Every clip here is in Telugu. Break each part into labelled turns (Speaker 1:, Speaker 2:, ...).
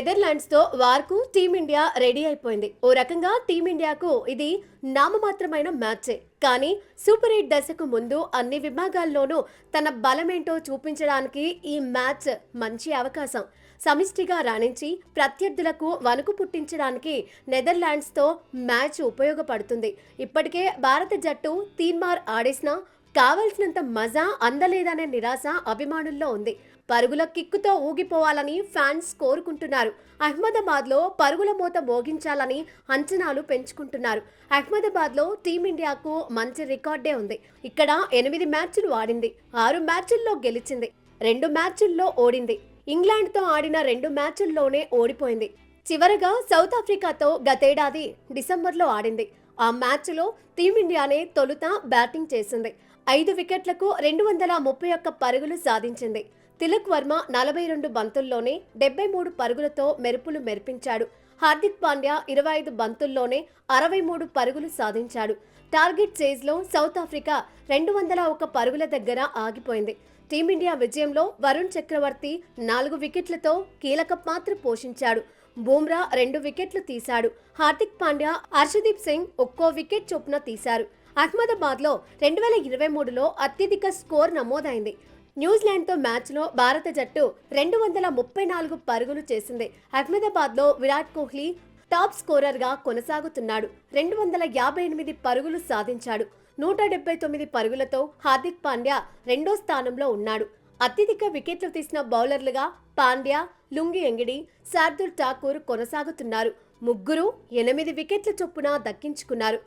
Speaker 1: నెదర్లాండ్స్ తో వార్కు టీమిండియా రెడీ అయిపోయింది. ఓ రకంగా టీమిండియాకు ఇది నామమాత్రమైన మ్యాచే. కానీ సూపర్ 8 దశకు ముందు అన్ని విభాగాల్లోనూ తన బలమేంటో చూపించడానికి ఈ మ్యాచ్ మంచి అవకాశం. సమిష్టిగా రాణించి ప్రత్యర్థులకు వణుకు పుట్టించడానికి నెదర్లాండ్స్తో మ్యాచ్ ఉపయోగపడుతుంది. ఇప్పటికే భారత జట్టు తీన్మార్ ఆడేసినా కావలసినంత మజా అందలేదనే నిరాశ అభిమానుల్లో ఉంది. పరుగుల కిక్కుతో ఊగిపోవాలని ఫ్యాన్స్ కోరుకుంటున్నారు. అహ్మదాబాద్లో పరుగుల మోత మోగించాలని అంచనాలు పెంచుకుంటున్నారు. అహ్మదాబాద్లో టీమిండియాకు మంచి రికార్డే ఉంది. ఇక్కడ 8 మ్యాచ్లు ఆడింది, 6 మ్యాచ్ల్లో గెలిచింది, 2 మ్యాచ్ల్లో ఓడింది. ఇంగ్లాండ్తో ఆడిన 2 మ్యాచ్ల్లోనే ఓడిపోయింది. చివరగా సౌత్ ఆఫ్రికాతో గతేడాది డిసెంబర్లో ఆడింది. ఆ మ్యాచ్లో టీమిండియానే తొలుత బ్యాటింగ్ చేసింది. 5 వికెట్లకు 231 పరుగులు సాధించింది. తిలక్ వర్మ 42 బంతుల్లోనే 73 పరుగులతో మెరుపులు మెరిపించాడు. హార్దిక్ పాండ్యా 25 బంతుల్లోనే 63 పరుగులు సాధించాడు. టార్గెట్ చేజ్లో సౌత్ ఆఫ్రికా 201 పరుగుల దగ్గర ఆగిపోయింది. టీమిండియా విజయంలో వరుణ్ చక్రవర్తి 4 వికెట్లతో కీలక పాత్ర పోషించాడు. బూమ్రా 2 వికెట్లు తీశాడు. హార్దిక్ పాండ్యా, హర్షదీప్ సింగ్ ఒక్కో వికెట్ చొప్పున తీశారు. అహ్మదాబాద్లో 2023లో అత్యధిక స్కోర్ నమోదైంది. న్యూజిలాండ్తో మ్యాచ్లో భారత జట్టు 234 పరుగులు చేసింది. అహ్మదాబాద్లో విరాట్ కోహ్లీ టాప్ స్కోరర్గా కొనసాగుతున్నాడు. 258 పరుగులు సాధించాడు. 179 పరుగులతో హార్దిక్ పాండ్యా రెండో స్థానంలో ఉన్నాడు. అత్యధిక వికెట్లు తీసిన బౌలర్లుగా పాండ్యా, లుంగి ఎంగిడి, శార్దుల్ ఠాకూర్ కొనసాగుతున్నారు. ముగ్గురు 8 వికెట్ల చొప్పున దక్కించుకున్నారు.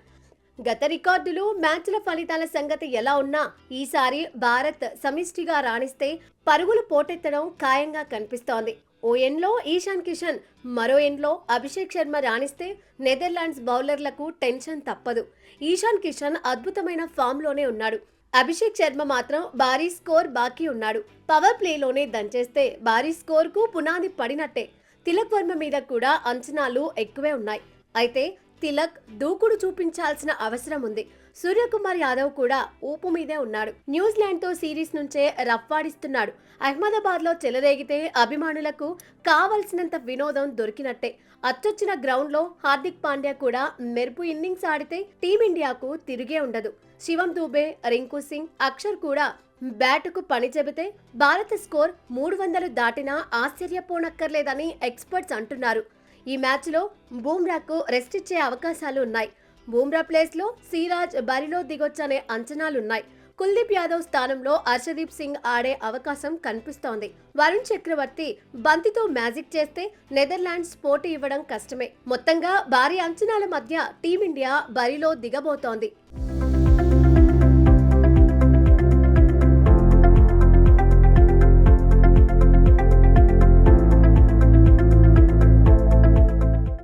Speaker 1: గత రికార్డులు, మ్యాచ్ల ఫలితాల సంగతి ఎలా ఉన్నా ఈసారి భారత్ సమిష్టిగా రాణిస్తే పరుగులు పోటెత్తడం ఖాయంగా కనిపిస్తోంది. ఓ ఎండ్లో ఈశాన్ కిషన్, మరో ఎండ్లో అభిషేక్ శర్మ రాణిస్తే నెదర్లాండ్స్ బౌలర్లకు టెన్షన్ తప్పదు. ఈశాన్ కిషన్ అద్భుతమైన ఫామ్లోనే ఉన్నాడు. అభిషేక్ శర్మ మాత్రం భారీ స్కోర్ బాకీ ఉన్నాడు. పవర్ ప్లేలోనే దంచేస్తే భారీ స్కోర్కు పునాది పడినట్టే. తిలక్ వర్మ మీద కూడా అంచనాలు ఎక్కువే ఉన్నాయి. అయితే తిలక్ దూకుడు చూపించాల్సిన అవసరం ఉంది. సూర్యకుమార్ యాదవ్ కూడా ఊపు మీదే ఉన్నాడు. న్యూజిలాండ్తో సిరీస్ నుంచే రఫ్వాడిస్తున్నాడు. అహ్మదాబాద్లో చెలరేగితే అభిమానులకు కావలసినంత వినోదం దొరికినట్టే. అచ్చొచ్చిన గ్రౌండ్లో హార్దిక్ పాండ్యా కూడా మెరుపు ఇన్నింగ్స్ ఆడితే టీమిండియాకు తిరిగే ఉండదు. శివం దూబే, రింకు సింగ్, అక్షర్ కూడా బ్యాటుకు పని చెబితే భారత స్కోర్ 300 దాటినా ఆశ్చర్యపోనక్కర్లేదని ఎక్స్పర్ట్స్ అంటున్నారు. ఈ మ్యాచ్లో బూమ్రాకు రెస్ట్ ఇచ్చే అవకాశాలు ఉన్నాయి. బూమ్రా ప్లేస్లో సిరాజ్ బరిలో దిగొచ్చనే అంచనాలున్నాయి. కుల్దీప్ యాదవ్ స్థానంలో హర్షదీప్ సింగ్ ఆడే అవకాశం కనిపిస్తోంది. వరుణ్ చక్రవర్తి బంతితో మ్యాజిక్ చేస్తే నెదర్లాండ్స్ పోటీ ఇవ్వడం కష్టమే. మొత్తంగా భారీ అంచనాల మధ్య టీమిండియా బరిలో దిగబోతోంది.